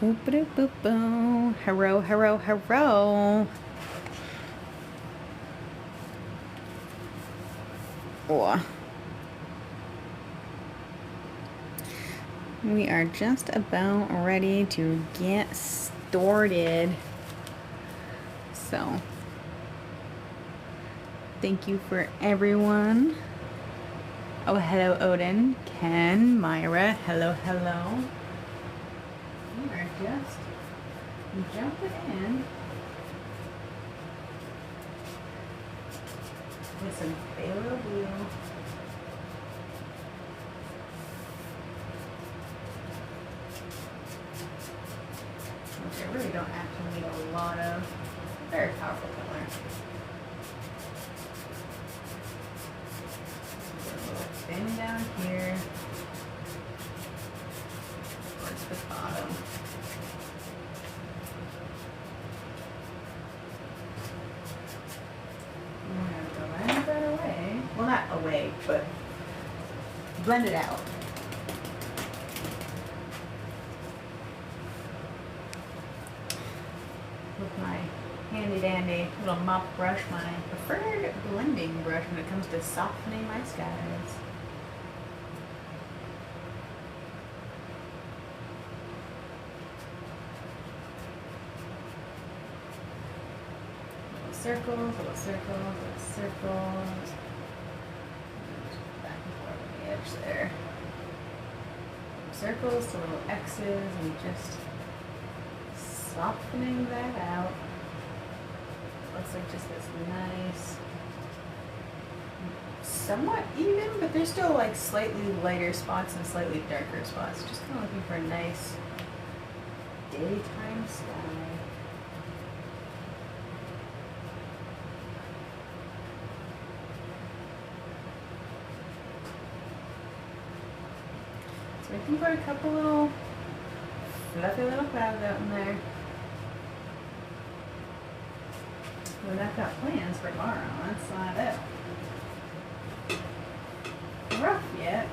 Boop-a-doop-boop-boo. Hello, hello, hello. Oh. We are just about ready to get started. So, thank you for everyone. Oh, hello, Odin, Ken, Myra. Hello, hello. We are just jumping in with some Pharaoh Blue. Which I really don't actually need a lot of. Very powerful color. A little thin down here towards the bottom. I'm gonna blend that away. Well, not away, but blend it out. With my handy dandy little mop brush, my preferred blending brush when it comes to softening my skies. Little circles, little circles, little circles. Back and forth on the edge there. Circles to little X's and just softening that out. Looks like just this nice, somewhat even, but there's still like slightly lighter spots and slightly darker spots. Just kind of looking for a nice daytime sky. So I can put a couple little fluffy little clouds out in there. But I've got plans for tomorrow. That's not it. Rough yet.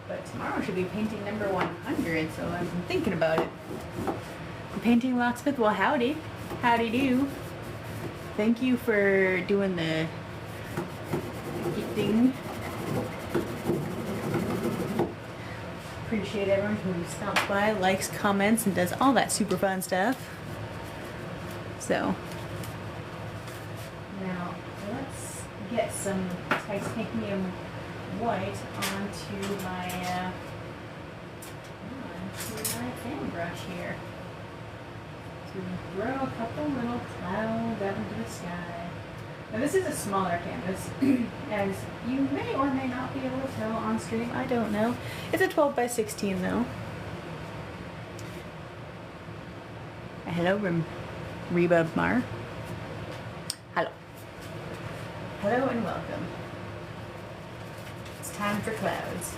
But tomorrow should be painting number 100, so I've been thinking about it. I'm painting Locksmith. Well, howdy. Howdy do. Thank you for doing the gifting. Appreciate everyone who stops by, likes, comments, and does all that super fun stuff. So, now let's get some titanium white onto my fan brush here to throw a couple little clouds out into the sky. Now this is a smaller canvas, as you may or may not be able to tell on stream. I don't know. It's a 12 by 16 though. Hello, Reba Mar. Hello. Hello and welcome. It's time for clouds.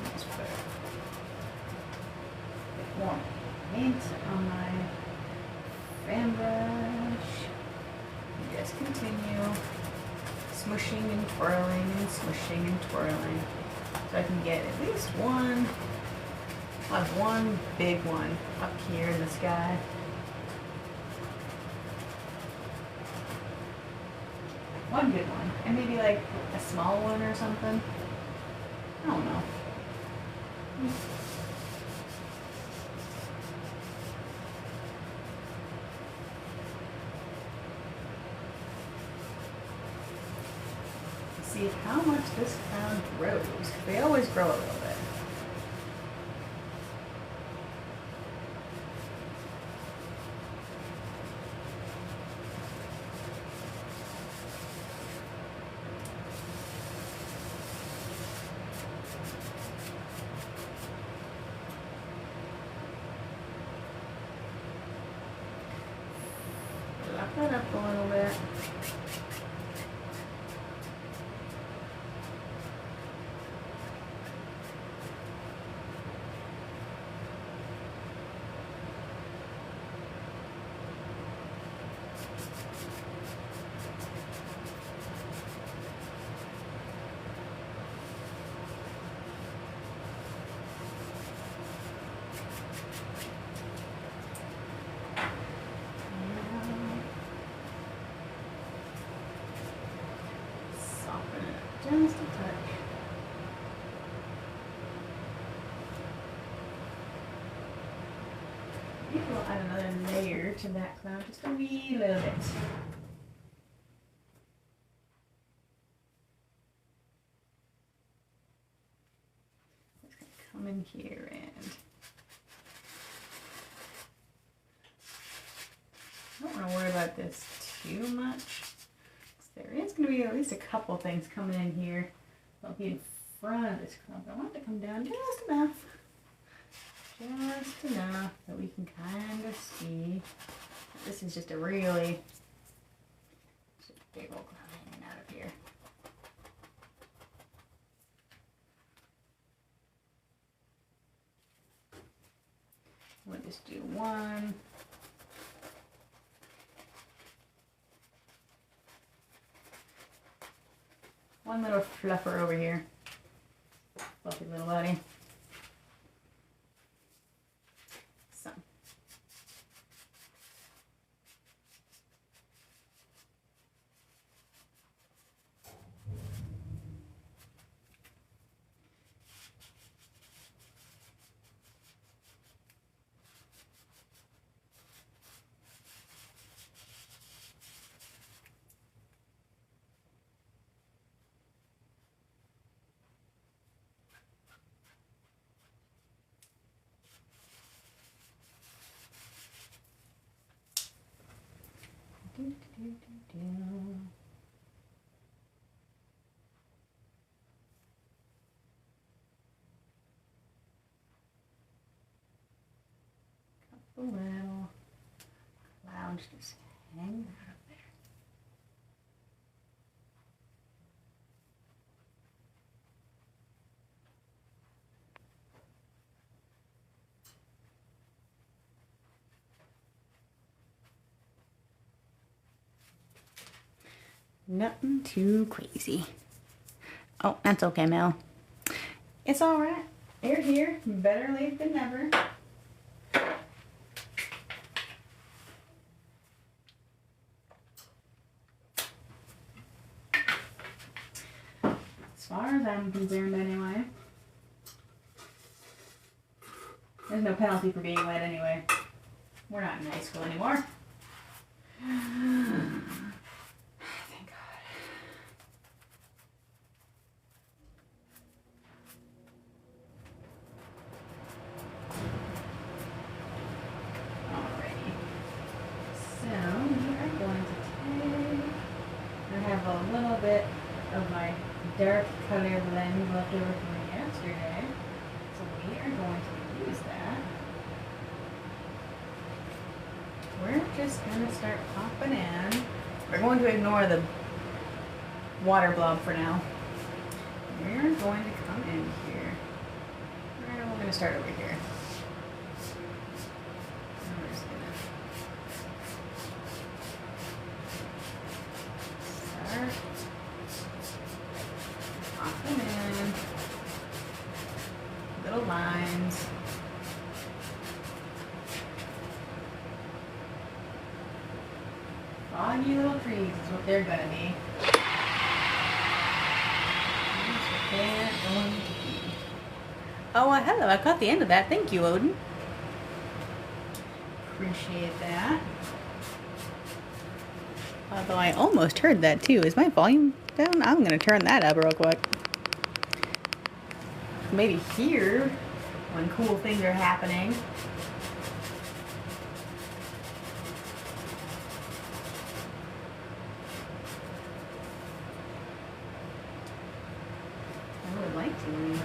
Let's put a bit more paint on my fan brush. And just continue smushing and twirling and smushing and twirling. So I can get at least one, like one big one up here in the sky. One good one. And maybe like a small one or something. I don't know. See how much this cloud grows. They always grow a little bit. Lock that up a little bit. Maybe we'll add another layer to that cloud, just a wee little bit. Just gonna come in here and I don't want to worry about this too much. There is going to be at least a couple things coming in here. I'll be in front of this clump. I want it to come down just enough. Just enough that we can kind of see. This is just a really big old cloud hanging out of here. We'll just do one. One little fluffer over here. Fluffy little buddy. So. Couple little clouds just hanging out of there. Nothing too crazy. Oh, that's okay, Mel. It's all right. You're here. Better late than never. As far as I'm concerned, anyway. There's no penalty for being wet anyway. We're not in high school anymore. Dark color blend left over from yesterday, so we are going to use that. We're just going to start popping in. We're going to ignore the water blob for now. We're going to come in here. We're going to start over here. We're just going to start popping in little lines. Foggy little trees is what they're gonna be. That's what they're going to be. Oh, hello, I caught the end of that. Thank you, Odin. Appreciate that. Although I almost heard that too. Is my volume down? I'm gonna turn that up real quick. Maybe here when cool things are happening. I would like to anyway.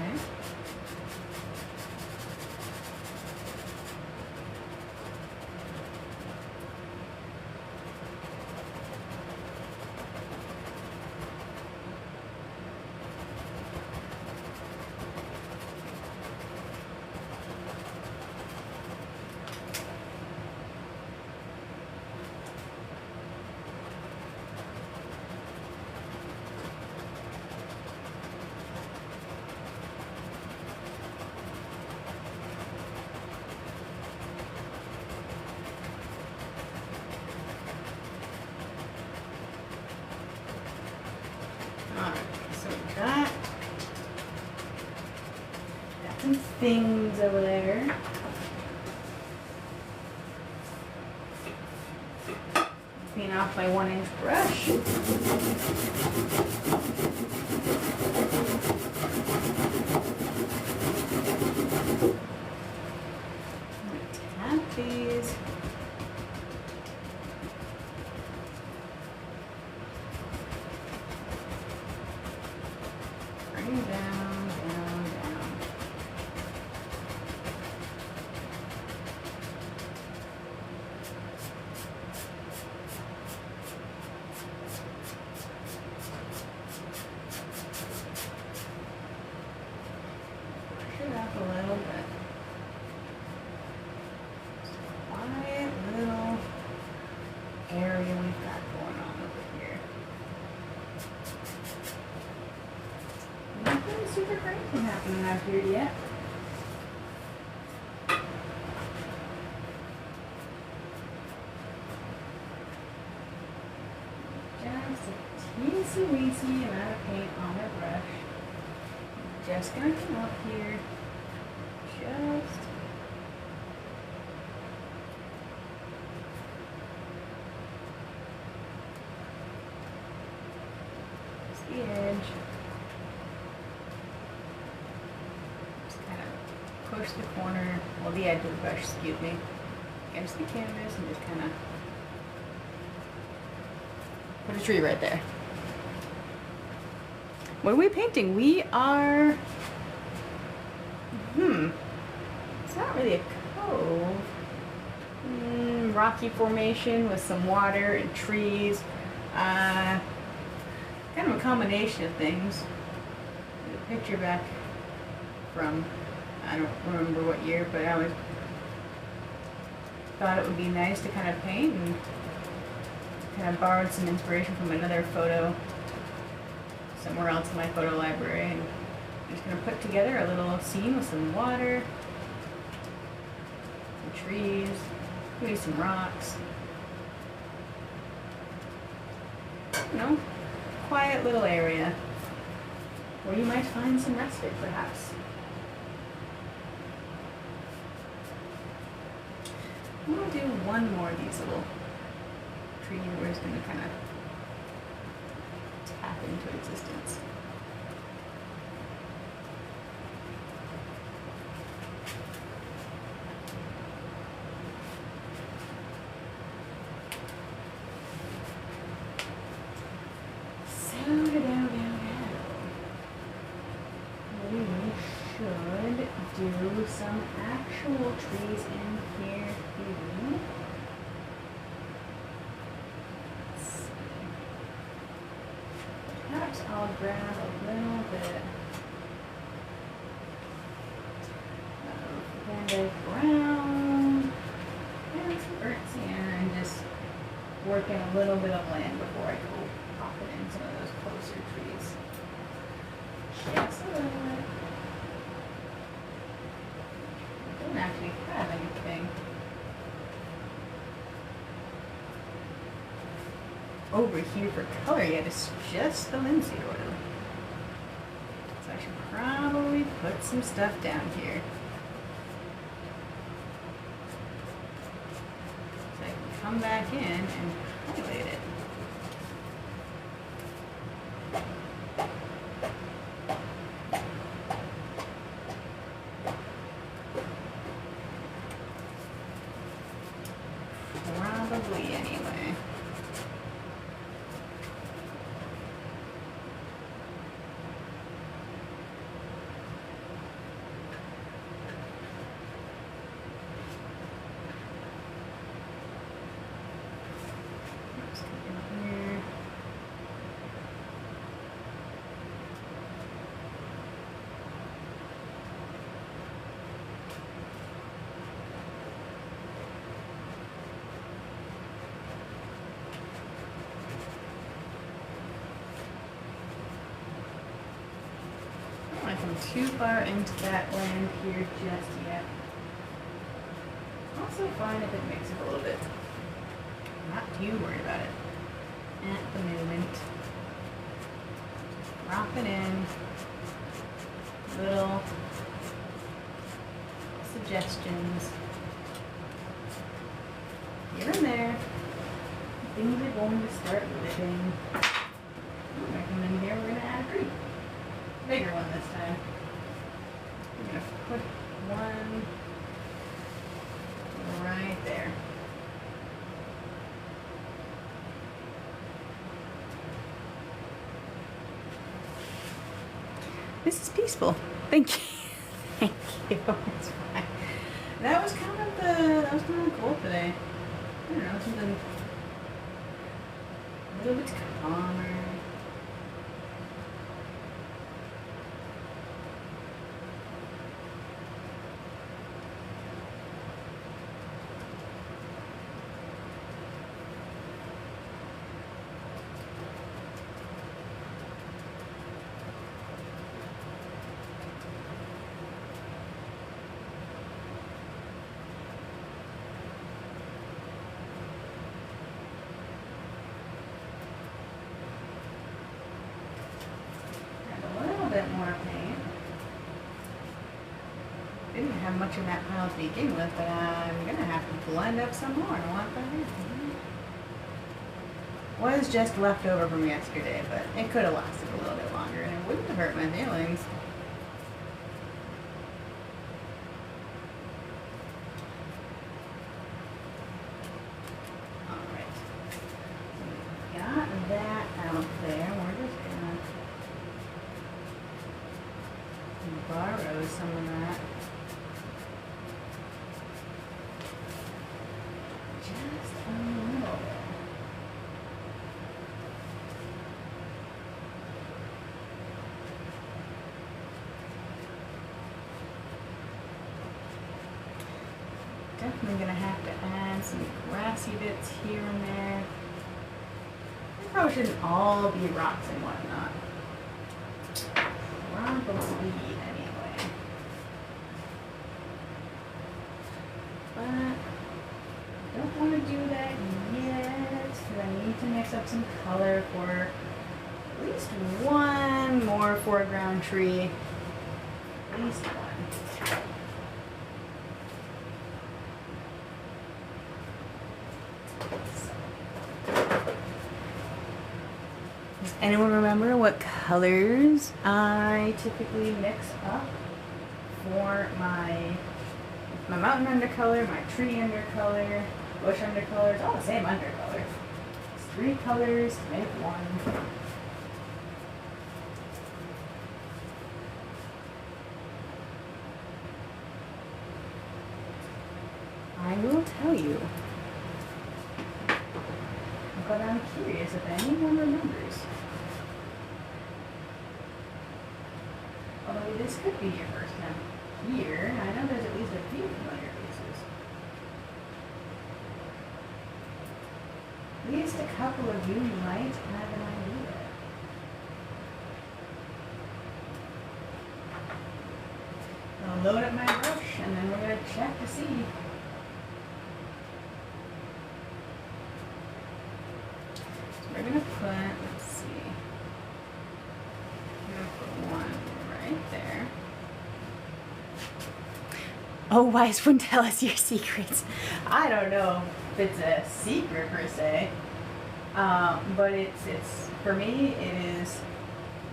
Got some things over there. clean off my 1-inch brush. Tap these. Bring down, down, down. Push it up a little bit. Quiet little area we've got going on over here. Nothing super crazy happening out here yet. Just a teensy weensy amount of paint on my brush. Just gonna come up here. Just the edge. Just kind of push the corner, well, the edge of the brush, excuse me, against the canvas and just kind of put a tree right there. What are we painting? We are, it's not really a cove. Rocky formation with some water and trees. Kind of a combination of things. There's a picture back from, I don't remember what year, but I always thought it would be nice to kind of paint, and kind of borrowed some inspiration from another photo somewhere else in my photo library, and I'm just going to put together a little scene with some water, some trees, maybe some rocks. You know, quiet little area where you might find some respite, perhaps. I'm going to do one more of these little trees where it's going to kind of tap into existence. We should do some actual trees in here too. Let's see. Perhaps I'll grab a little bit of Van Dyke Brown and some burnt sienna, and just work in a little bit of land before I go pop it in some of those closer trees. Just a little bit. I don't actually have anything over here for color yet. It's just the linseed oil. So I should probably put some stuff down here. So I can come back in and highlight it. Probably anyway. Let's get in here. I don't want to come too far into that land here just yet. Also fine if it makes it a little bit. I'm not too worried about it at the moment. Drop it in. Little suggestions here and there. things are going to start living. I'm gonna come in here, we're gonna add a tree. Bigger one this time. I'm gonna put one right there. This is peaceful. Thank you. Thank you. It's fine. That was kind of the goal today. I don't know, something a little bit calmer. Bit more paint. Didn't have much of that pile to begin with, but I'm gonna have to blend up some more. I want that in. Was just left over from yesterday, but it could have lasted a little bit longer and it wouldn't have hurt my feelings. Alright. So got that out there. We're just gonna borrow some of that. Just a little bit. Definitely gonna have to add some grassy bits here and there. They probably shouldn't all be rocks and whatnot. Probably anyway. But I don't want to do that yet because I need to mix up some color for at least one more foreground tree. At least one. Does anyone remember what colors I typically mix up for my mountain undercolor, my tree undercolor, bush undercolor? It's all the same undercolor. It's 3 colors to make one. I will tell you. But I'm curious if anyone remembers. Although this could be your first time here, I know there's at least a few familiar faces. At least a couple of you might have an idea. I'll load up my brush and then we're going to check to see. We're gonna put, let's see, I'm gonna put one right there. Oh, wise one, tell us your secrets. I don't know if it's a secret per se, but it's for me it is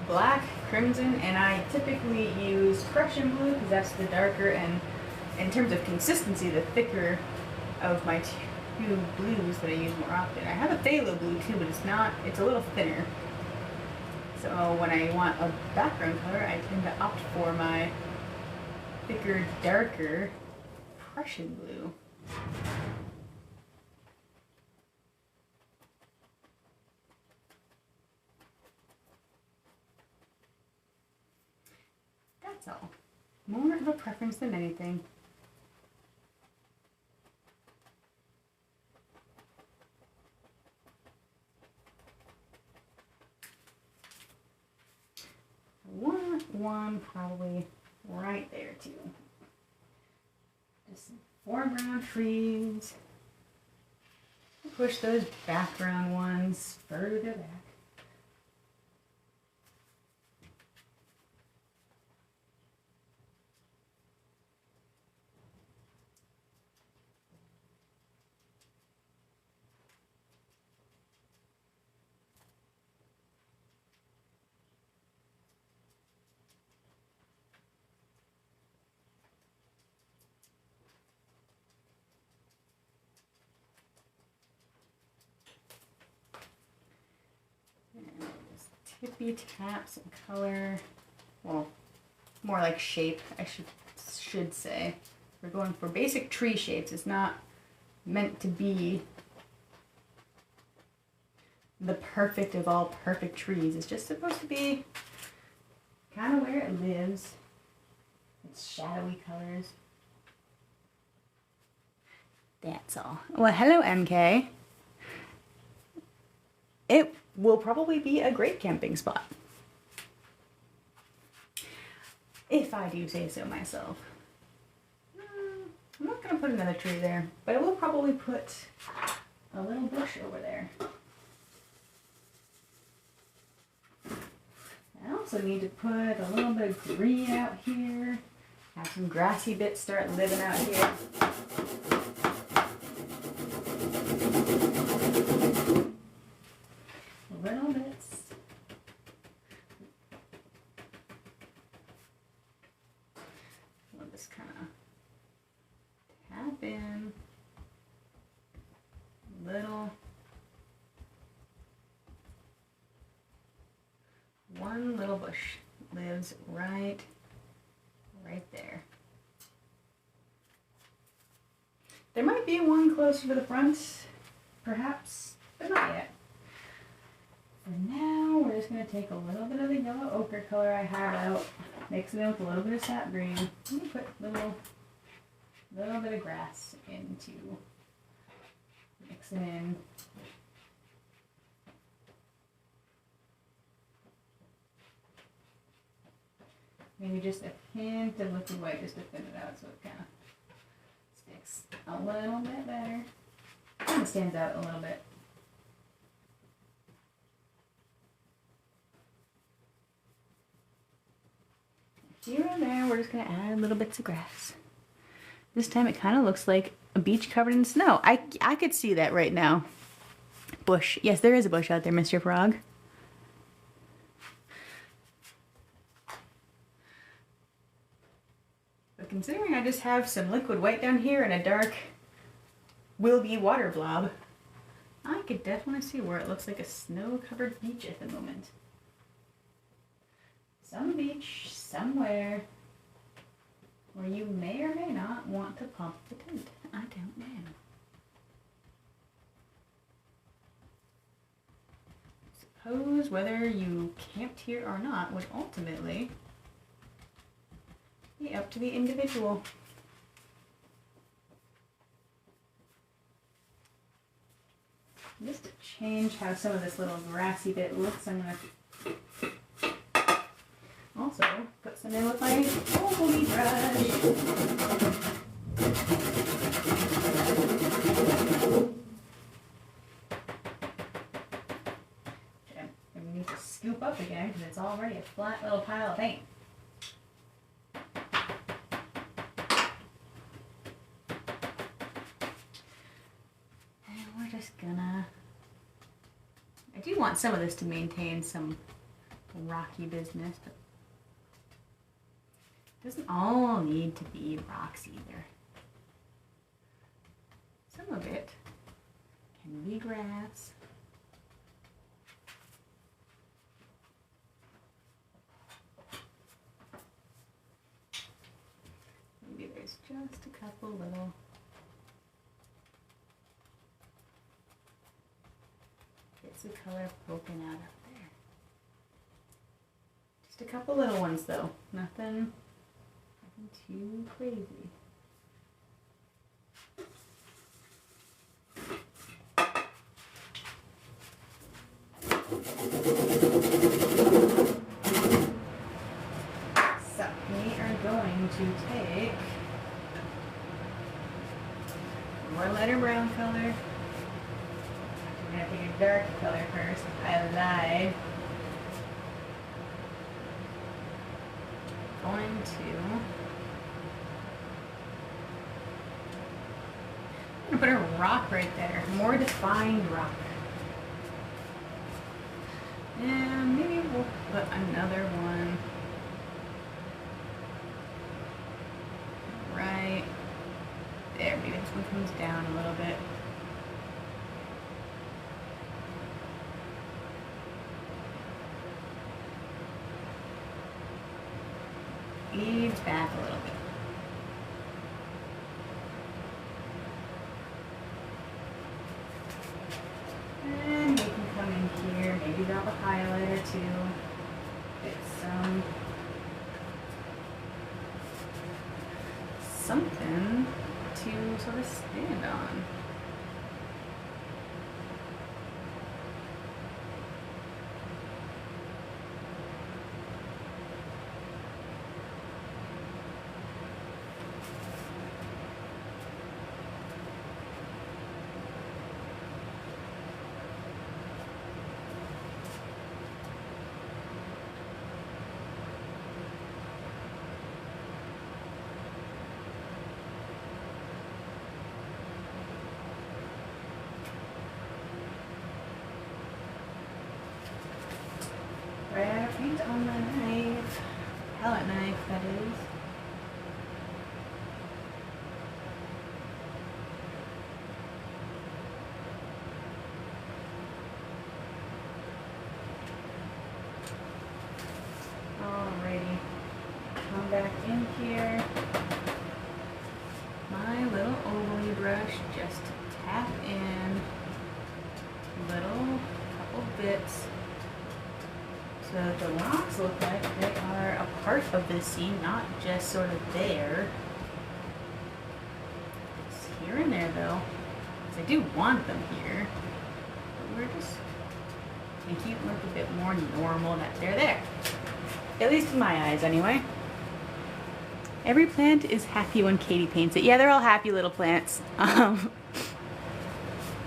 black, crimson, and I typically use Prussian blue because that's the darker and in terms of consistency, the thicker of my two blues that I use more often. I have a phthalo blue too, but it's a little thinner. So when I want a background color, I tend to opt for my thicker, darker Prussian blue. That's all. More of a preference than anything. One probably right there too. Just some foreground trees. Push those background ones further back. Tippy tap some color. Well, more like shape, I should say. We're going for basic tree shapes. It's not meant to be the perfect of all perfect trees. It's just supposed to be kind of where it lives. It's shadowy colors. That's all. Well, hello, MK. It will probably be a great camping spot, if I do say so myself. I'm not going to put another tree there, but I will probably put a little bush over there. I also need to put a little bit of green out here. Have some grassy bits start living out here. Little bits. We'll just kind of tap in. Little. One little bush lives right there. There might be one closer to the front, perhaps, but not yet. For now, we're just going to take a little bit of the yellow ochre color I had out, mix it in with a little bit of sap green, and put a little bit of grass into, mix it in. Maybe just a hint of liquid white just to thin it out so it kind of sticks a little bit better. Kind of stands out a little bit. Here and there, we're just going to add little bits of grass. This time it kind of looks like a beach covered in snow. I could see that right now. Bush. Yes, there is a bush out there, Mr. Frog. But considering I just have some liquid white down here and a dark will-be water blob, I could definitely see where it looks like a snow-covered beach at the moment. Some beach somewhere where you may or may not want to pump the tent. I don't know. Suppose whether you camped here or not would ultimately be up to the individual. Just to change how some of this little grassy bit looks, I'm going to also put some in with my Ogilvy brush. Okay, I need to scoop up again because it's already a flat little pile of paint. And we're just gonna... I do want some of this to maintain some rocky business, but it doesn't all need to be rocks either. Some of it can be grass. Maybe there's just a couple little bits of color poking out up there. Just a couple little ones though, nothing too crazy. So we are going to take more lighter brown color. We're going to take a dark color first. I lied. Going to put a rock right there, more defined rock. And maybe we'll put another one right there. Maybe this one comes down a little bit. leaves back a little bit. And we can come in here, maybe drop a highlight or two, get something to sort of stand on. Right out of paint on my knife, palette knife that is. Alrighty, come back in here. My little ovaly brush, just tap in little couple bits. So the rocks look like they are a part of the scene, not just sort of there. It's here and there though, because I do want them here. But we're just making it look a bit more normal that they're there. At least in my eyes anyway. Every plant is happy when Katie paints it. Yeah, they're all happy little plants.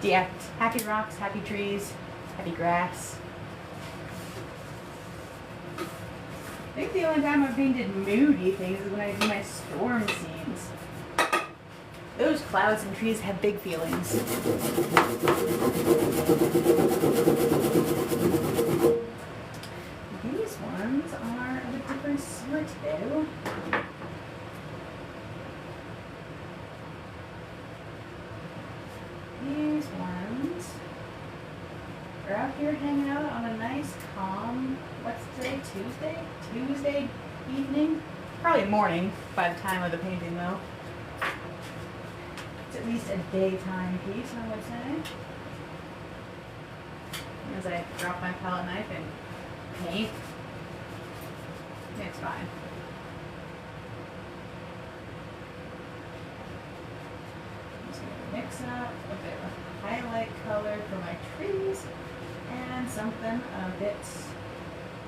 Yeah, happy rocks, happy trees, happy grass. I think the only time I've painted moody things is when I do my storm scenes. Those clouds and trees have big feelings. These ones are of a different sort though. These ones are out here hanging out on a nice calm, what's today, Tuesday evening? Probably morning by the time of the painting though. It's at least a daytime piece, I would say. As I drop my palette knife and paint, it's fine. I'm just gonna mix up a bit of highlight color for my trees and something a bit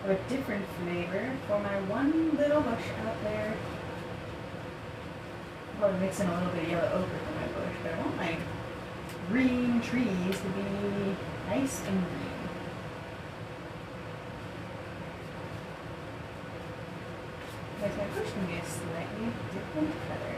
of a different flavor for my one little bush out there. I'll probably mix in a little bit of yellow ochre for my bush, but I want my green trees to be nice and green. Because my bush can be a slightly different color.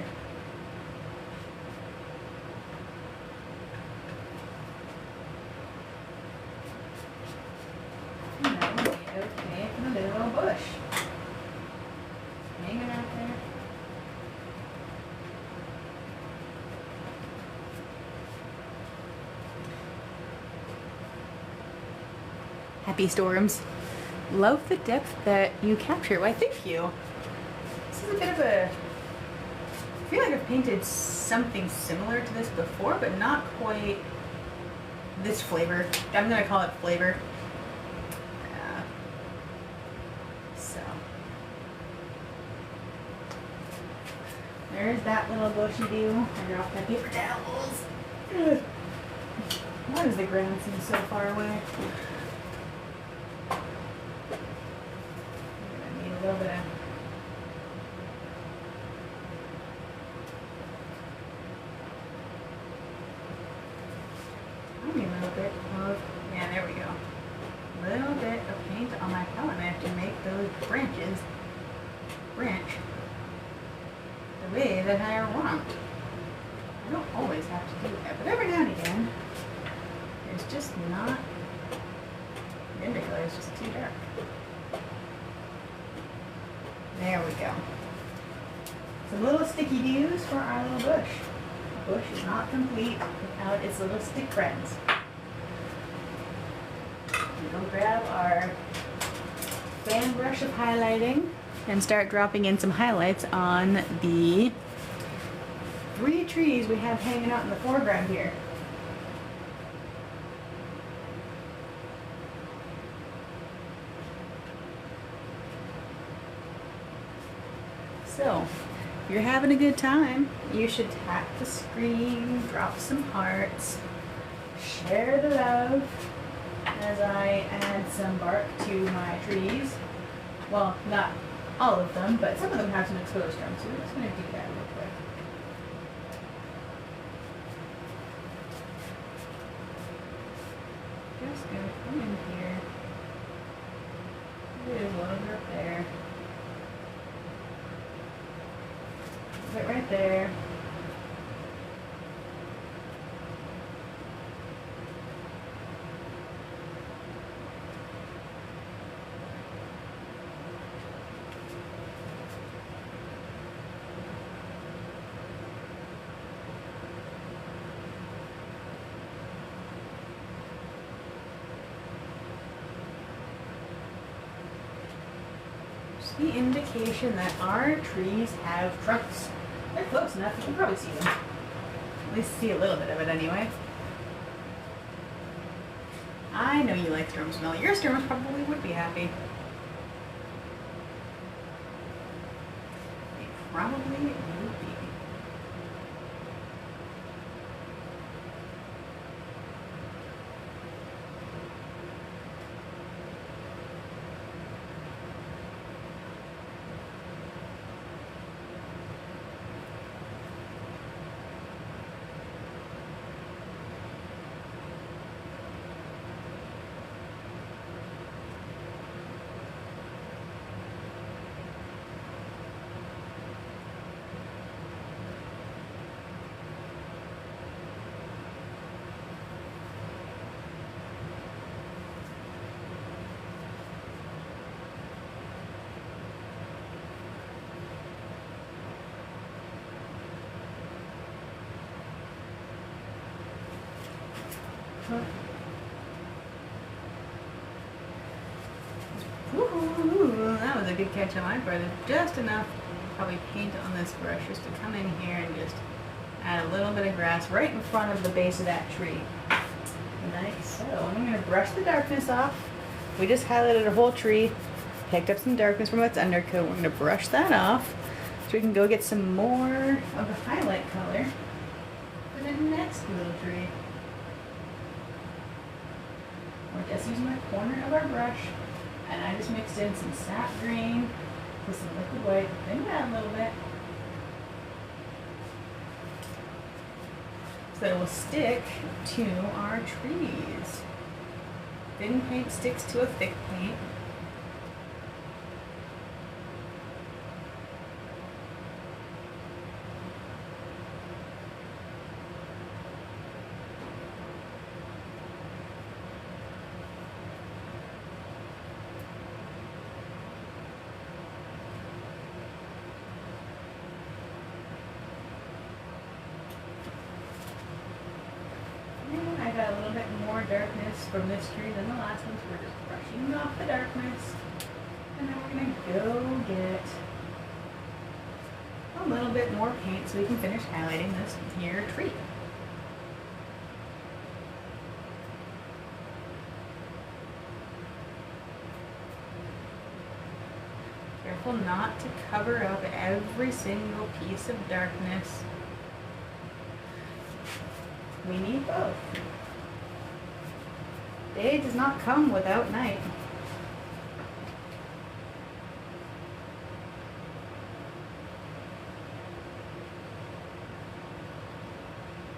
And that would be okay for the little bush. Hanging out there. Happy storms. Love the depth that you capture. Why, thank you. This is a bit of a... I feel like I've painted something similar to this before, but not quite this flavor. I'm going to call it flavor. So. There's that little bushy do. I dropped my paper towels. Ugh. Why does the ground seem so far away? I need a little bit of... Maybe a little bit of... Yeah, there we go. A little bit of paint on my palette knife to make those branches branch the way that I want. I don't always have to do that, but every now and again, it's just not... The indigo is just too dark. There we go. Some little sticky doos for our little bush. The bush is not complete without its little stick friends. We'll grab our fan brush of highlighting and start dropping in some highlights on the 3 trees we have hanging out in the foreground here. So, if you're having a good time, you should tap the screen, drop some hearts, share the love as I add some bark to my trees. Well, not all of them, but some of them have some exposed trunks, so we're just going to do that real quick. Just going to come in here. There's one up there. Put it right there. The indication that our trees have trunks. They're close enough, you can probably see them. At least see a little bit of it anyway. I know you like strom smell. Your stroms probably would be happy. They probably would be. Ooh, that was a good catch on my part. Just enough, probably paint on this brush just to come in here and just add a little bit of grass right in front of the base of that tree. Nice. So I'm going to brush the darkness off. We just highlighted a whole tree, picked up some darkness from its undercoat. We're going to brush that off so we can go get some more of the highlight color for the next little tree. We're just using the corner of our brush, and I just mixed in some sap green with some liquid white, thin it out a little bit, so that it will stick to our trees. Thin paint sticks to a thick paint. I got a little bit more darkness from this tree than the last one, so we're just brushing off the darkness. And then we're going to go get a little bit more paint so we can finish highlighting this here tree. Careful not to cover up every single piece of darkness. We need both. Day does not come without night.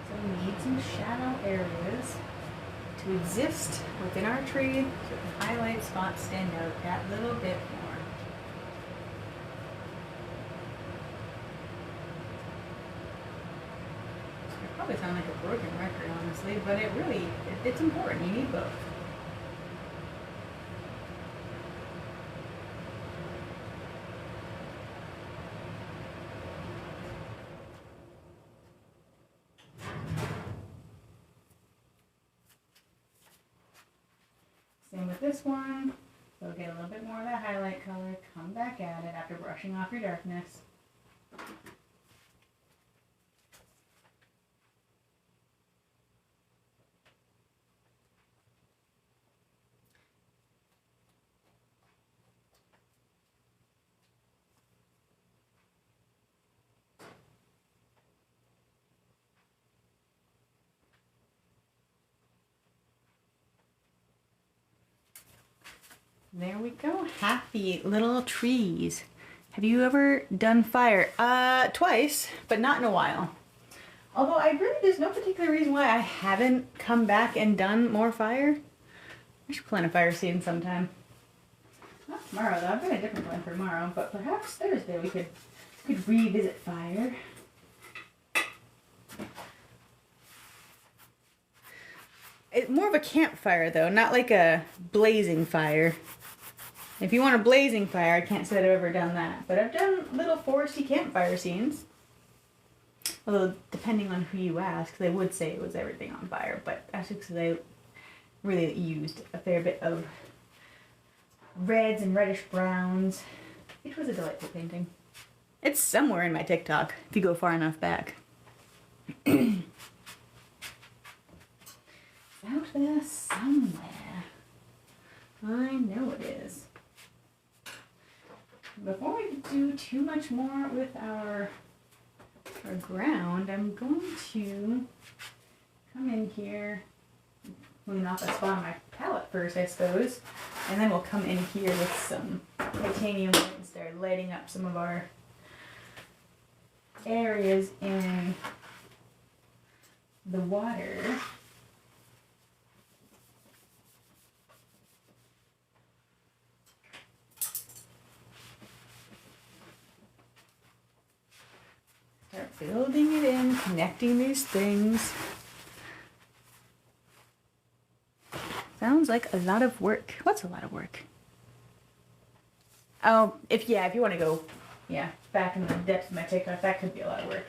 So we need some shadow areas to exist within our tree so the highlight spots stand out that little bit more. It probably sounds like a broken record, honestly, but it's important. You need both. Same with this one. Go get a little bit more of that highlight color, come back at it after brushing off your darkness. There we go. Happy little trees. Have you ever done fire? Twice, but not in a while. Although there's no particular reason why I haven't come back and done more fire. I should plan a fire scene sometime. Not tomorrow though. I've got a different plan for tomorrow, but perhaps Thursday we could revisit fire. It's more of a campfire though, not like a blazing fire. If you want a blazing fire, I can't say that I've ever done that. But I've done little foresty campfire scenes. Although, depending on who you ask, they would say it was everything on fire. But that's because they really used a fair bit of reds and reddish browns. It was a delightful painting. It's somewhere in my TikTok, if you go far enough back. It's out there somewhere. I know it is. Before we do too much more with our ground, I'm going to come in here, clean off a spot on my palette first, I suppose, and then we'll come in here with some titanium light and start lighting up some of our areas in the water. Start building it in, connecting these things. Sounds like a lot of work. What's a lot of work? Oh, if you want to go, back in the depths of my TikTok, that could be a lot of work.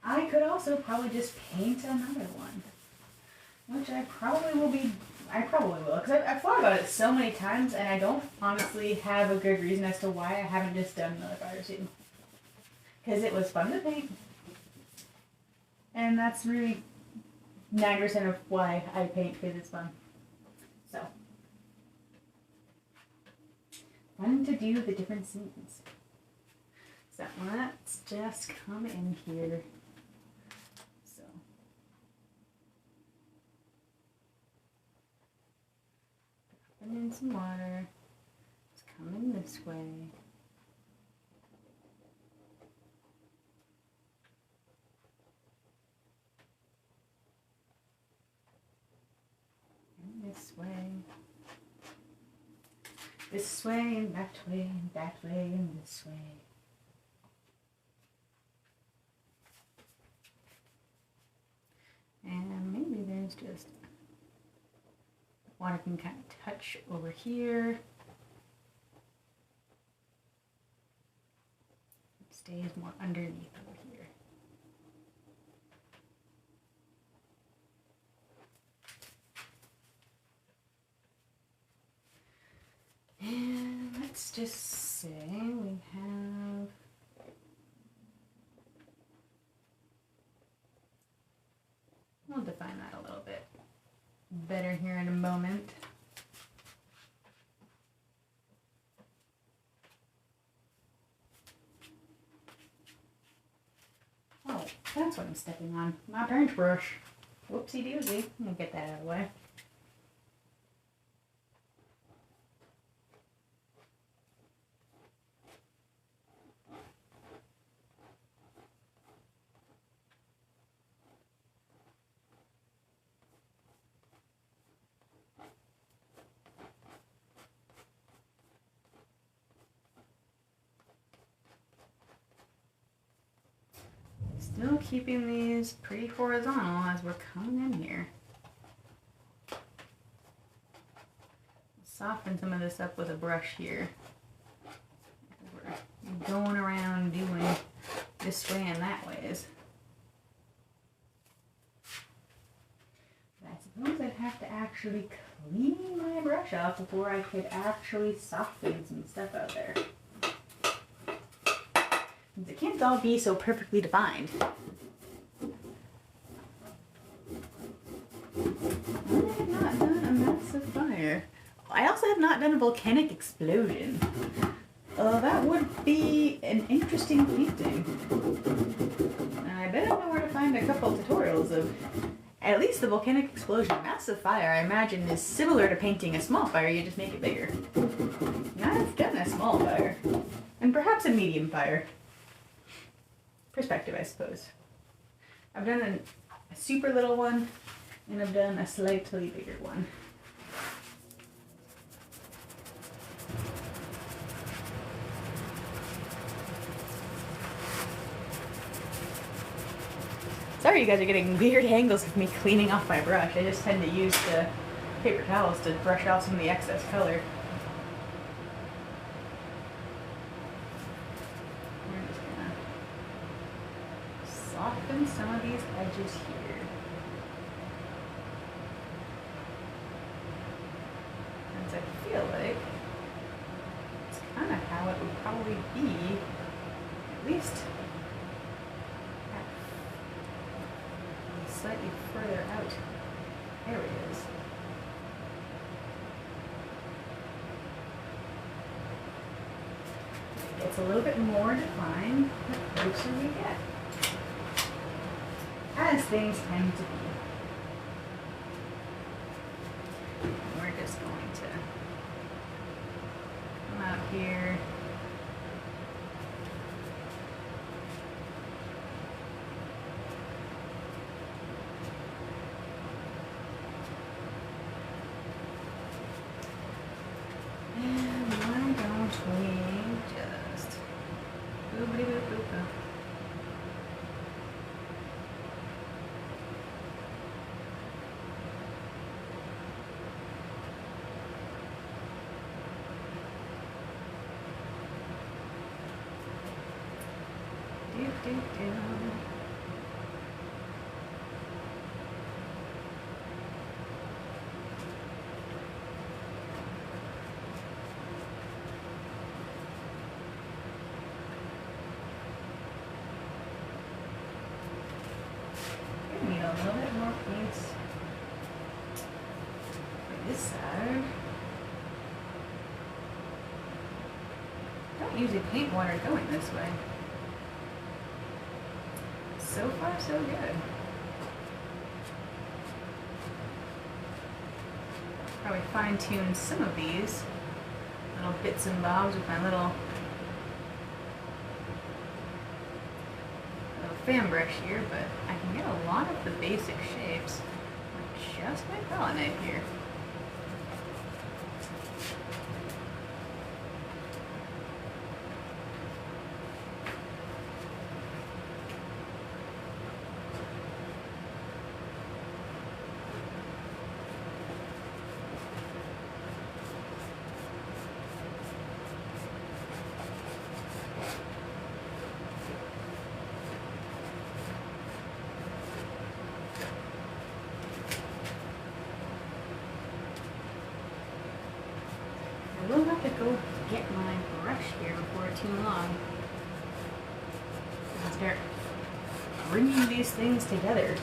I could also probably just paint another one, which I probably will, because I've thought about it so many times, and I don't honestly have a good reason as to why I haven't just done another fire scene. Because it was fun to paint. And that's really 9% of why I paint, because it's fun. So, fun to do the different scenes. So let's just come in here. So, put in some water. Let's come in this way. This way and that way and that way and this way. And maybe there's just water can kind of touch over here. It stays more underneath over here. And let's just say we have we'll define that a little bit better here in a moment. Oh, that's what I'm stepping on. My paintbrush. Whoopsie doosey. We'll get that out of the way. Still keeping these pretty horizontal as we're coming in here. Soften some of this up with a brush here. We're going around doing this way and that ways. But I suppose I'd have to actually clean my brush off before I could actually soften some stuff out there. It can't all be so perfectly defined. I have not done a massive fire. I also have not done a volcanic explosion. That would be an interesting painting. I bet I know where to find a couple tutorials of at least the volcanic explosion. Massive fire, I imagine, is similar to painting a small fire, you just make it bigger. And I've done a small fire. And perhaps a medium fire. Perspective, I suppose. I've done a super little one, and I've done a slightly bigger one. Sorry you guys are getting weird angles of me cleaning off my brush. I just tend to use the paper towels to brush off some of the excess color. We're just gonna soften some of these edges here. As I feel like it's kind of how it would probably be, at least slightly further out areas. It's a little bit more defined the closer we get, as things tend to be. We're just going to come out here. Need a little bit more paints for this side. Don't usually paint water going this way. So far, so good. Probably fine-tune some of these little bits and bobs with my little fan brush here, but I can get a lot of the basic shapes with just my palette knife here. I will have to go get my brush here before too long and start bringing these things together.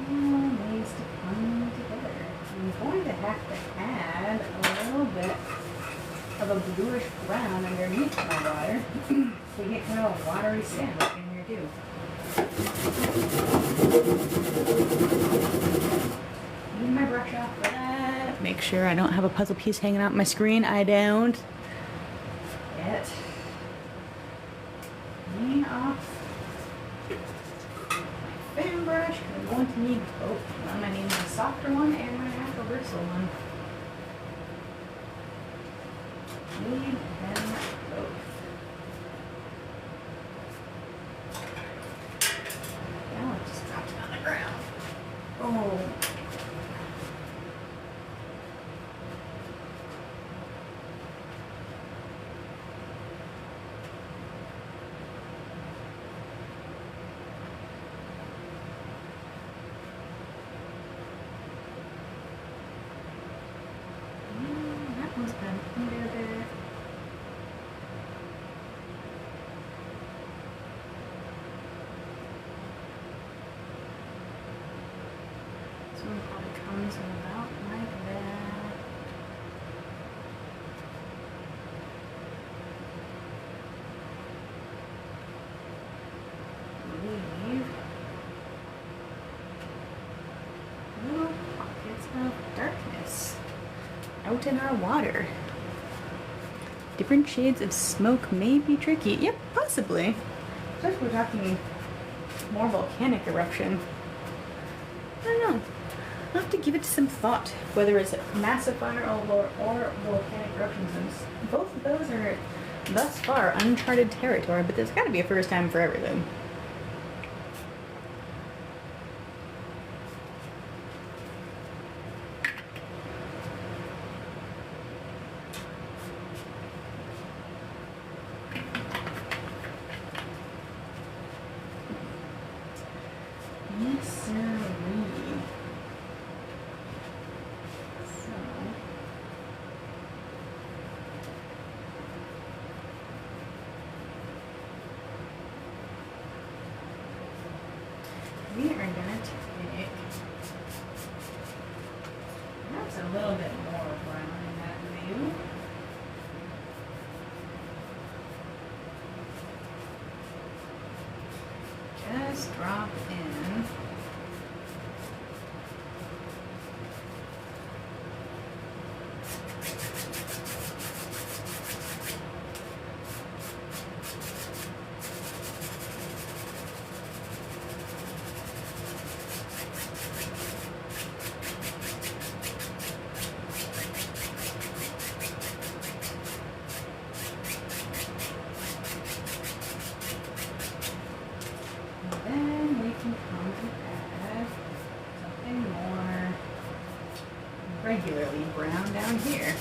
All needs to come together. I'm going to have to add a little bit of a bluish brown underneath my water to get kind of a watery sand up in here too. Need my brush off for that. Make sure I don't have a puzzle piece hanging out my screen. I don't. Yet. Clean off my fan brush. I'm going to need both. I'm going to need my softer one and my natural bristle one. Need them both. Now it just dropped on the ground. Oh. So about like that. Leave little pockets of darkness out in our water. Different shades of smoke may be tricky. Yep, possibly. Especially if we're talking more volcanic eruption. I don't know. I'll have to give it some thought, whether it's massive fire or volcanic eruptions. Both of those are thus far uncharted territory, but there's got to be a first time for everything. Yes, sirree. So, we are gonna take perhaps a little bit more brown in that view. Just drop in then we can come and add something more regularly brown down here.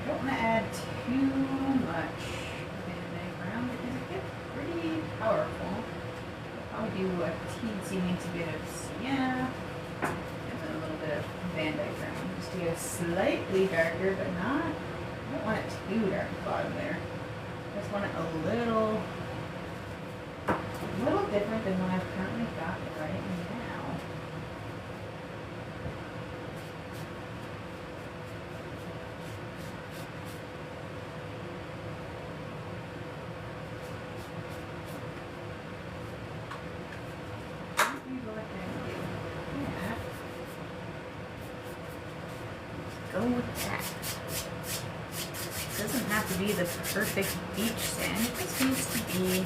Don't want to add too much Van brown because it gets pretty powerful. I'll do a teensy bit of sienna and then a little bit of Van Dyke brown just to get it slightly darker, but not. I don't want it too dark at the bottom there. I just want it a little different than what I've currently got right now. Let me go ahead and do that. Go with that. Doesn't have to be the perfect beach sand. It just needs to be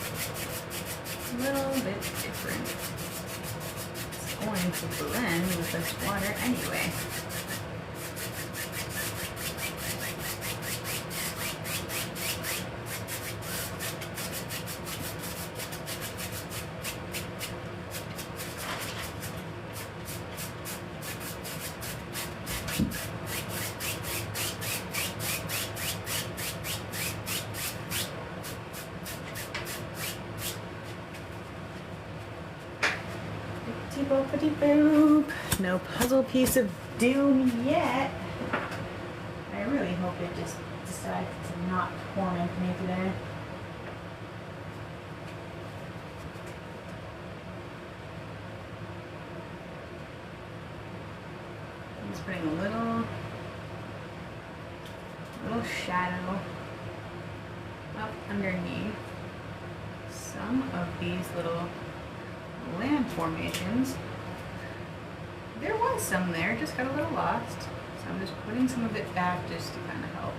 a little bit different. It's going to blend with this water anyway. Boop. No puzzle piece of doom yet. I really hope it just decides to not torment me today. I'm just putting a little shadow up underneath some of these little land formations. There was some there, just got a little lost. So I'm just putting some of it back just to kind of help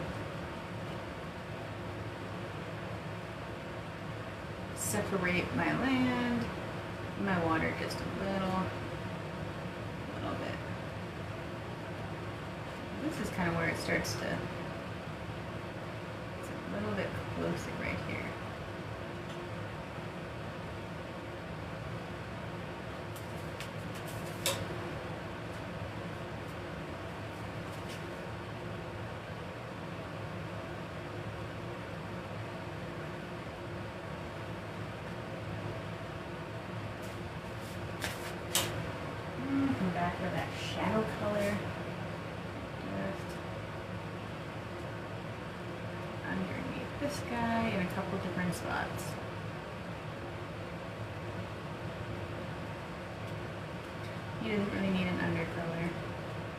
separate my land, my water just a little bit. This is kind of where it starts to, it's a little bit closer right here. Back for that shadow color. Just underneath this guy in a couple different spots. He doesn't really need an undercolor.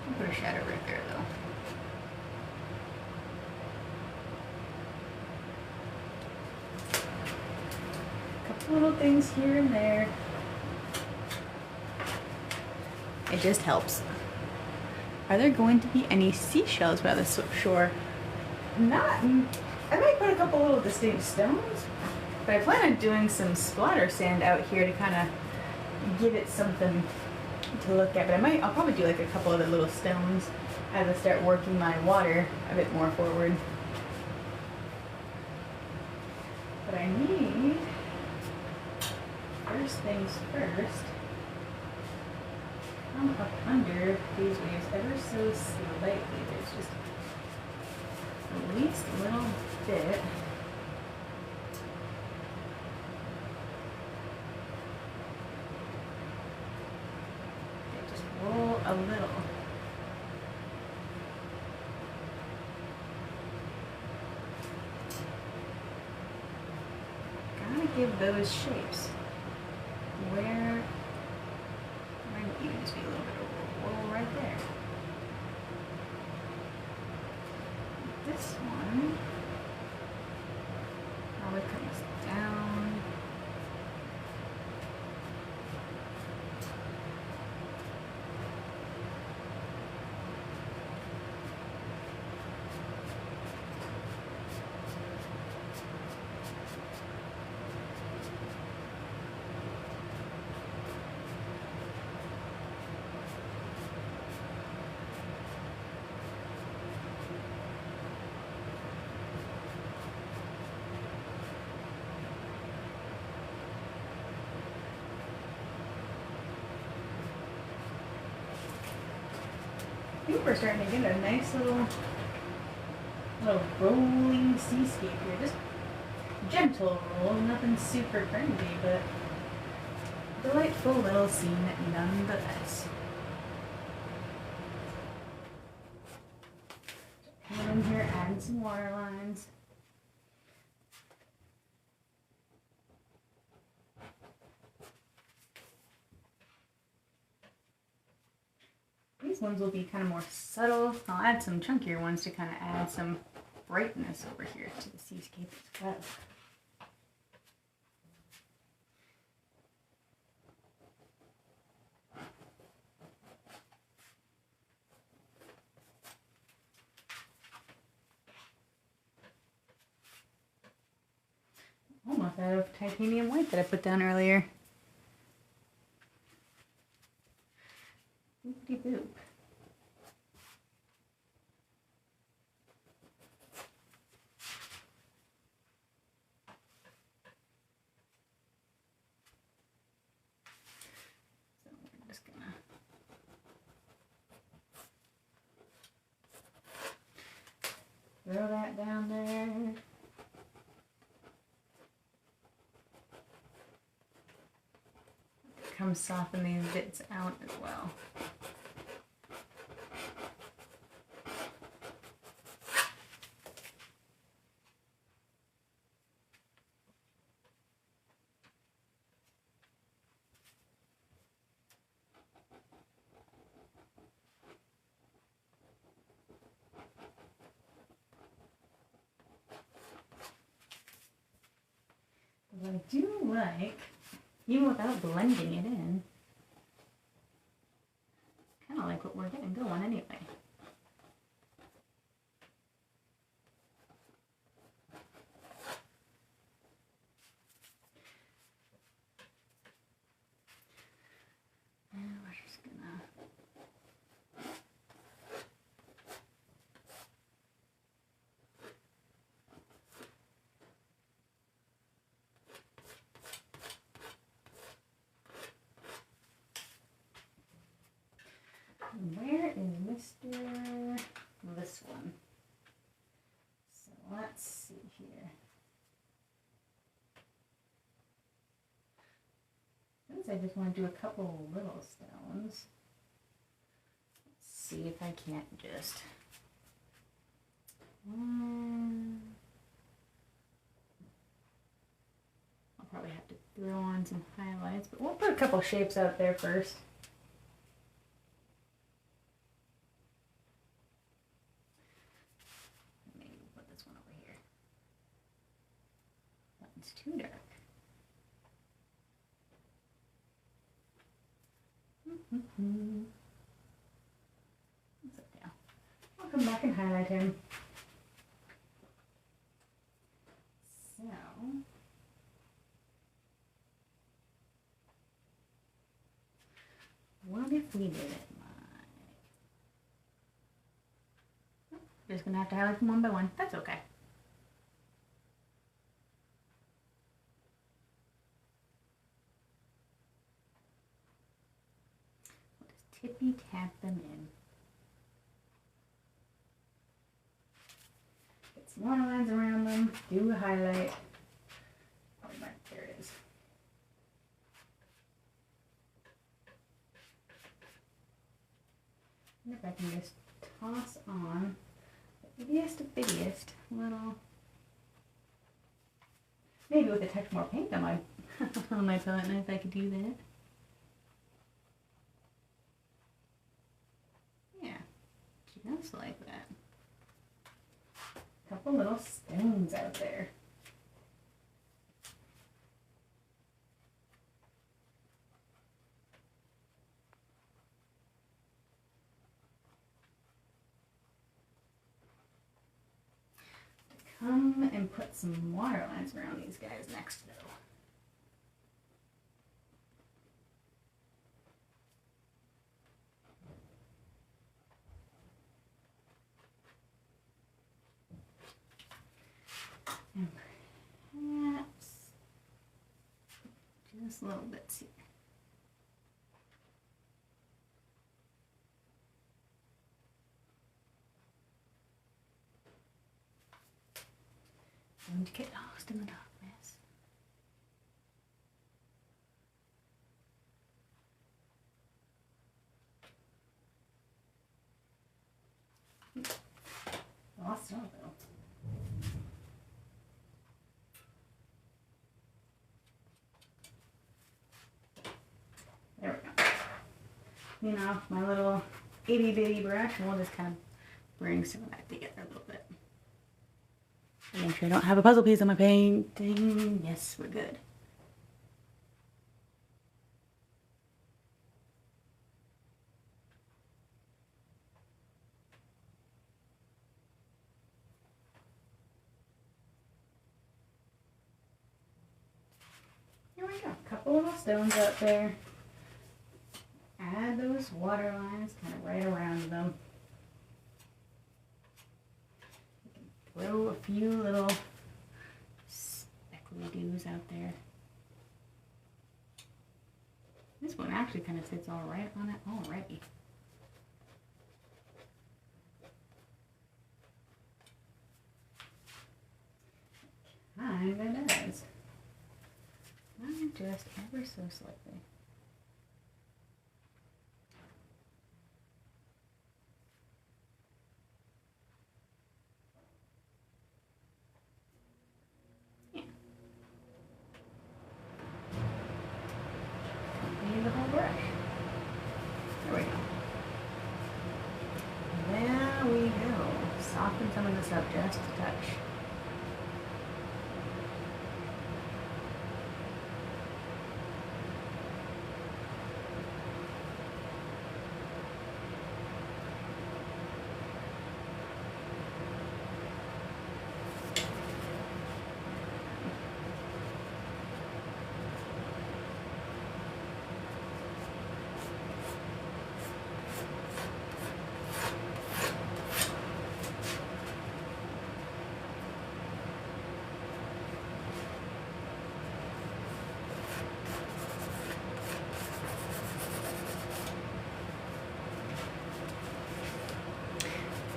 I'll put a shadow right there though. A couple little things here and there. It just helps. Are there going to be any seashells by the shore? Not. I might put a couple little distinct stones, but I plan on doing some splatter sand out here to kind of give it something to look at. But I'll probably do like a couple other little stones as I start working my water a bit more forward. But I need, first things first, come up under these waves ever so slightly. There's just at least a little bit. Okay, just roll a little. Gotta give those shapes where might even just be a little bit of a roll right there. This one probably comes down. I think we're starting to get a nice little rolling seascape here. Just gentle roll, nothing super crazy, but delightful little scene nonetheless. Come in here, add some water lines. These ones will be kind of more subtle. I'll add some chunkier ones to kind of add some brightness over here to the seascape as well. Almost out of titanium white that I put down earlier. Boop-de-boop. So we're just gonna throw that down there. Come soften these bits out as well. But I do like, even without blending it in, kind of like what we're getting going anyway. And we're just gonna where is Mr. this one? So let's see here. Since I just want to do a couple little stones, let's see if I can't just probably have to throw on some highlights, but we'll put a couple shapes out there first. Maybe we'll put this one over here. That one's too dark. That's it down. I'll come back and highlight him. So, what if we did it like... Just gonna have to highlight them one by one. That's okay. We'll just tippy tap them in. Get some water lines around them. Do a highlight. Oh, right, there it is. And if I can just toss on the ittiest of bittiest little, maybe with a touch more paint on my on my palette knife I could do that. Yeah, just like that. Couple little stones out there. Come and put some water lines around these guys next though. And perhaps just little bits here. Don't get lost in the darkness. Lost it all though. There we go. You know, my little itty bitty brush, and we'll just kind of bring some of that together a little bit. Make sure I don't have a puzzle piece on my painting. Yes, we're good. Here we go. A couple little stones out there. Add those water lines kind of right around them. Throw a few little speckly doos out there. This one actually kind of sits all right on it already. Kinda does. Just ever so slightly. The whole brush. There we go. There we go. Soften some of this up just a touch.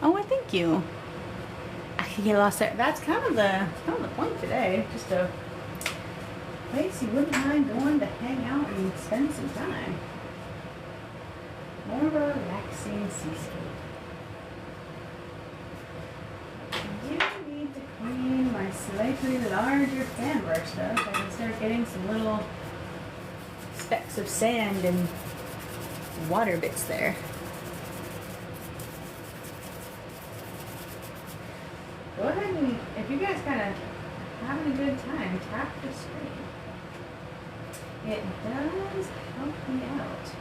Oh, I thank you. I could get lost there. That's kind of the point today. Just a place you wouldn't mind going to hang out and spend some time. More of a relaxing seascape. I do need to clean my slightly larger canvas stuff, I can start getting some little specks of sand and water bits there. Go ahead and, if you guys kind of having a good time, tap the screen. It does help me out.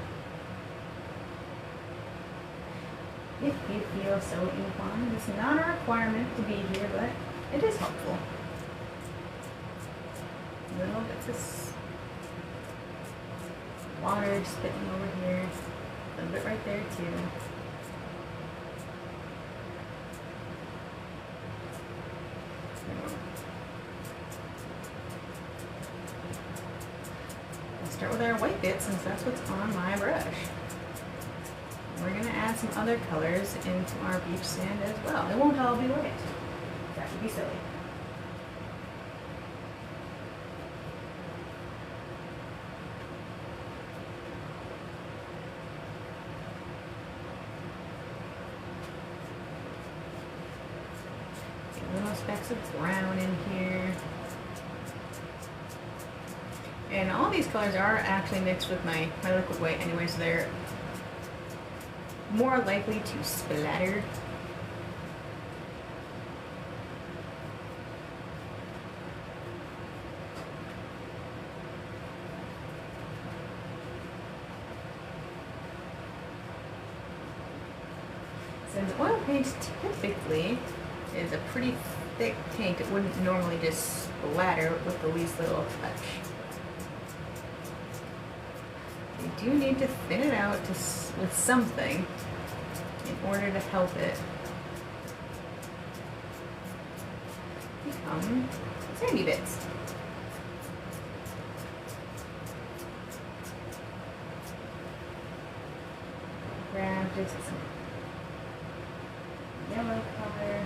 If you feel so inclined, it's not a requirement to be here, but it is helpful. Little bits of water spitting over here, a little bit right there too. I'll start with our white bits since that's what's on my brush. We're going to add some other colors into our beach sand as well. It won't all be white. That would be silly. Little specks of brown in here. And all these colors are actually mixed with my liquid white anyway, so they're more likely to splatter. Since oil paint typically is a pretty thick paint, it wouldn't normally just splatter with the least little touch. You do need to thin it out with something in order to help it become sandy bits. Grab just some yellow color.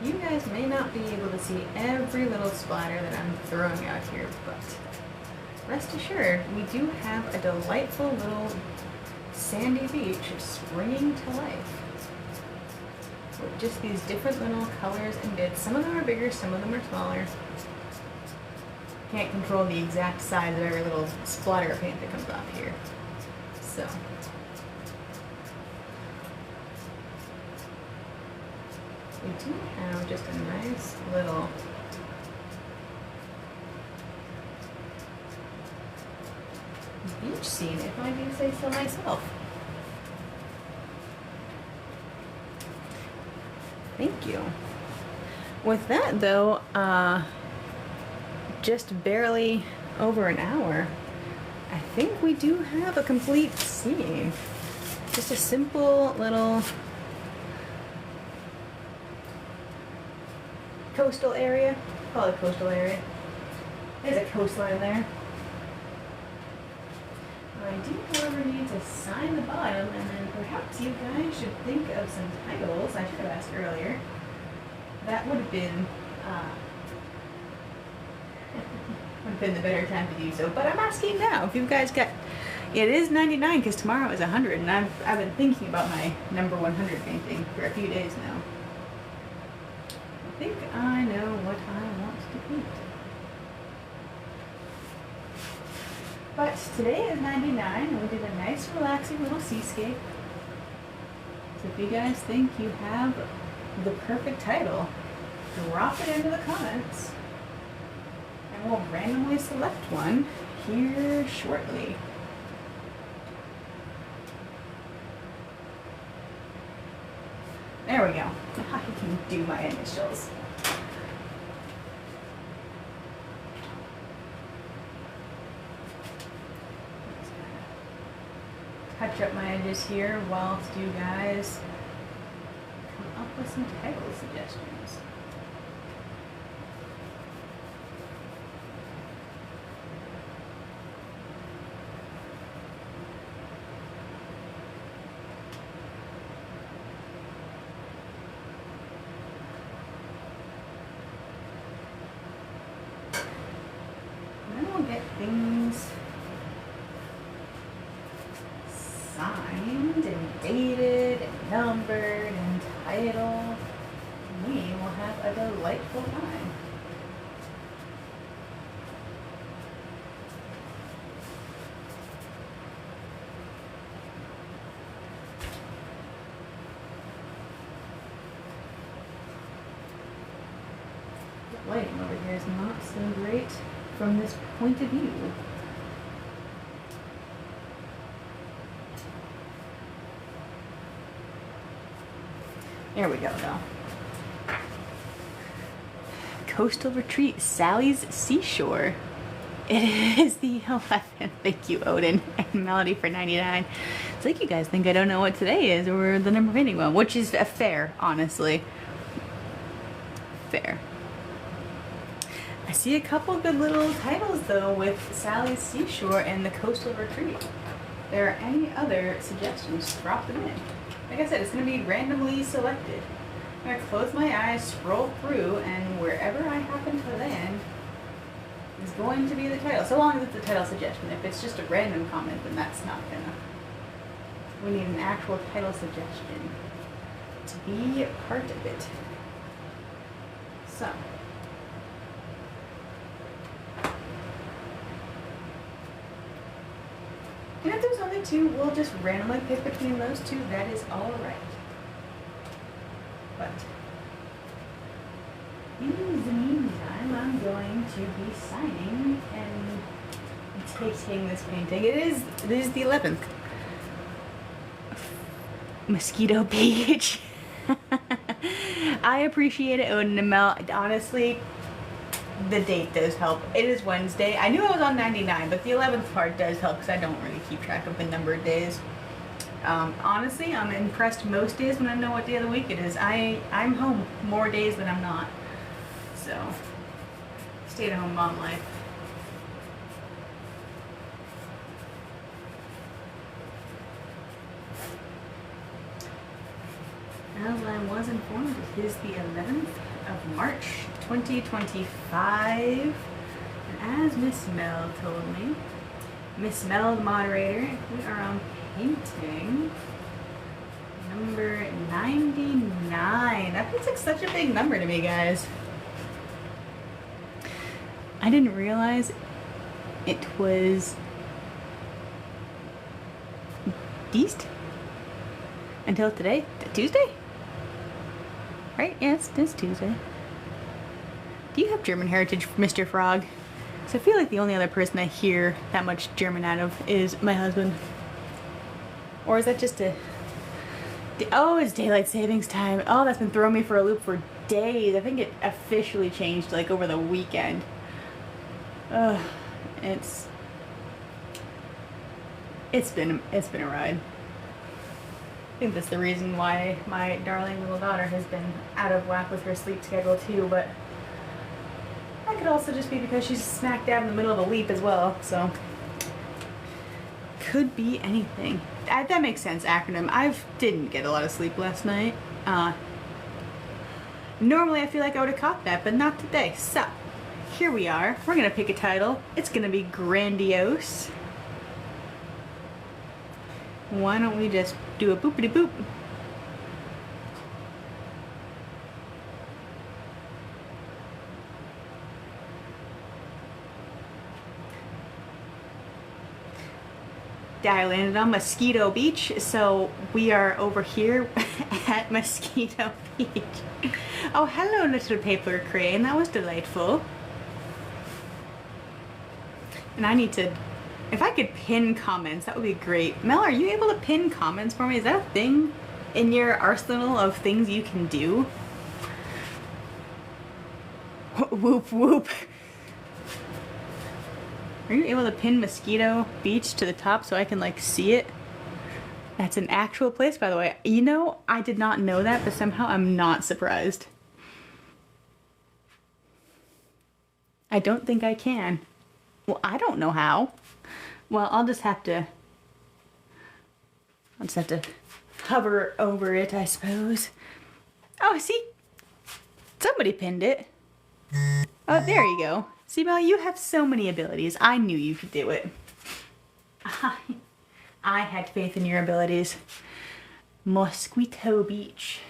You guys may not be able to see every little splatter that I'm throwing out here, but rest assured, we do have a delightful little sandy beach springing to life with just these different little colors and bits. Some of them are bigger, some of them are smaller. Can't control the exact size of every little splatter of paint that comes off here. So we do have just a nice little beach scene, if I do say so myself. Thank you. With that though, just barely over an hour, I think we do have a complete scene. Just a simple little coastal area. Call it a coastal area. There's a coastline there. I do, however, need to sign the bottom, and then perhaps you guys should think of some titles. I should have asked earlier. That would have been the better time to do so. But I'm asking now if you guys got. It is 99 because tomorrow is 100, and I've been thinking about my number 100 painting for a few days now. I think I know what I want to paint. But today is 99 and we did a nice relaxing little seascape. So if you guys think you have the perfect title, drop it into the comments and we'll randomly select one here shortly. There we go. Now I can do my initials. Touch up my edges here whilst you guys come up with some title suggestions. lighting over here is not so great from this point of view. There we go, though. Coastal Retreat, Sally's Seashore. It is the 11th. Thank you, Odin and Melody, for 99. It's like you guys think I don't know what today is or the number of anyone, which is fair, honestly. Fair. I see a couple good little titles, though, with Sally's Seashore and the Coastal Retreat. If there are any other suggestions, drop them in. Like I said, it's going to be randomly selected. I'm going to close my eyes, scroll through, and wherever I happen to land is going to be the title. So long as it's a title suggestion. If it's just a random comment, then that's not gonna. We need an actual title suggestion to be part of it. So. And if there's only two, we'll just randomly pick between those two. That is all right. But in the meantime, I'm going to be signing and taking this painting. It is the 11th. Mosquito Beach. I appreciate it, Odin and Mel. Honestly, the date does help. It is Wednesday. I knew I was on 99, but the 11th part does help because I don't really keep track of the number of days. Honestly, I'm impressed most days when I know what day of the week it is. I'm home more days than I'm not. So, stay-at-home mom life. As I was informed, it is the 11th of March, 2025. And as Miss Mel told me, Miss Mel, the moderator, we are on painting number 99. That feels like such a big number to me, guys. I didn't realize it was East until today. Tuesday? Right? Yes, it's Tuesday. Do you have German heritage, Mr. Frog? So I feel like the only other person I hear that much German out of is my husband. Or is that just a... Oh, it's daylight savings time. Oh, that's been throwing me for a loop for days. I think it officially changed like over the weekend. Ugh, it's been a ride. I think that's the reason why my darling little daughter has been out of whack with her sleep schedule too, but that could also just be because she's smack dab in the middle of a leap as well, so could be anything. That makes sense, acronym. I didn't get a lot of sleep last night. Normally I feel like I would have caught that, but not today. So, here we are. We're gonna pick a title. It's gonna be grandiose. Why don't we just do a boopity boop? I landed on Mosquito Beach, so we are over here at Mosquito Beach. Oh, hello, little paper crane. That was delightful. And I need to, if I could pin comments, that would be great. Mel, are you able to pin comments for me? Is that a thing in your arsenal of things you can do? Whoop, whoop. Are you able to pin Mosquito Beach to the top so I can, like, see it? That's an actual place, by the way. You know, I did not know that, but somehow I'm not surprised. I don't think I can. Well, I don't know how. Well, I'll just have to hover over it, I suppose. Oh, see? Somebody pinned it. Oh, there you go. See, Mel, you have so many abilities. I knew you could do it. I had faith in your abilities. Mosquito Beach.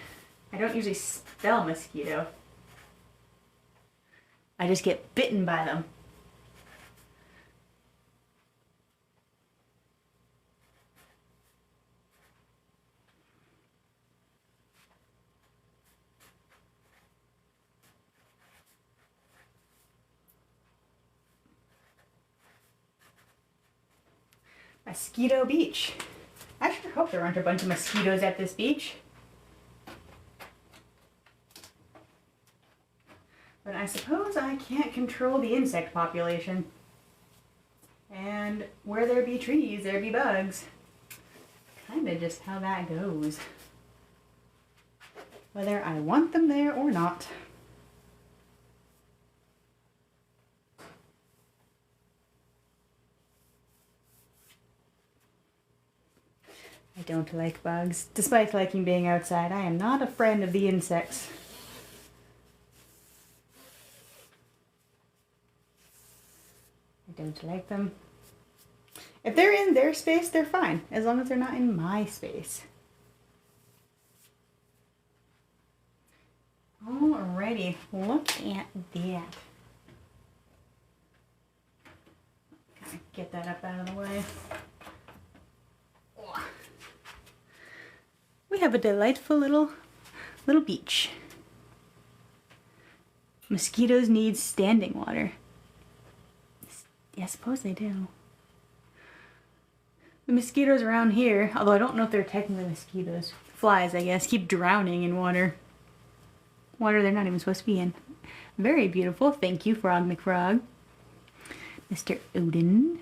I don't usually spell mosquito. I just get bitten by them. Mosquito Beach. I sure hope there aren't a bunch of mosquitoes at this beach. But I suppose I can't control the insect population. And where there be trees, there be bugs. Kinda just how that goes. Whether I want them there or not. I don't like bugs. Despite liking being outside, I am not a friend of the insects. I don't like them. If they're in their space, they're fine, as long as they're not in my space. Alrighty, look at that. Get that up out of the way. We have a delightful little beach. Mosquitoes need standing water. Yeah, I suppose they do. The mosquitoes around here, although I don't know if they're technically mosquitoes, flies I guess, keep drowning in water. Water they're not even supposed to be in. Very beautiful. Thank you, Frog McFrog. Mr. Odin.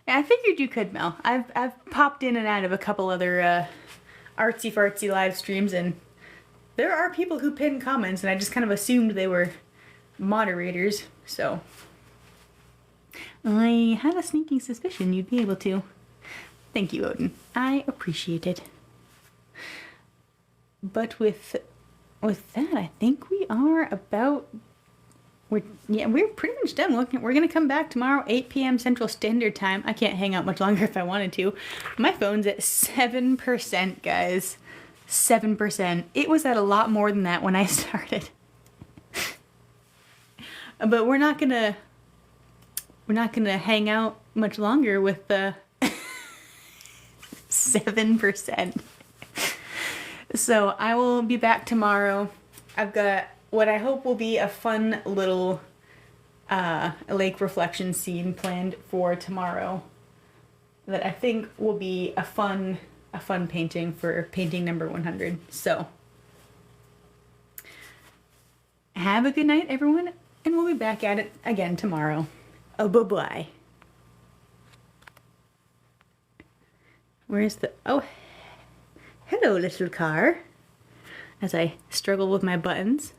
Yeah, I figured you could, Mel. I've popped in and out of a couple other artsy fartsy live streams, and there are people who pin comments, and I just kind of assumed they were moderators, so I had a sneaking suspicion you'd be able to. Thank you, Odin. I appreciate it. But with that, I think we are about... We're pretty much done. We're going to come back tomorrow, 8 p.m. Central Standard Time. I can't hang out much longer if I wanted to. My phone's at 7%, guys. 7%. It was at a lot more than that when I started. But we're not gonna hang out much longer with the 7%. So I will be back tomorrow. I've got what I hope will be a fun little lake reflection scene planned for tomorrow that I think will be a fun painting for painting number 100. So have a good night, everyone, and we'll be back at it again tomorrow. Oh, bye-bye. Where's the... Oh, hello, little car. As I struggle with my buttons.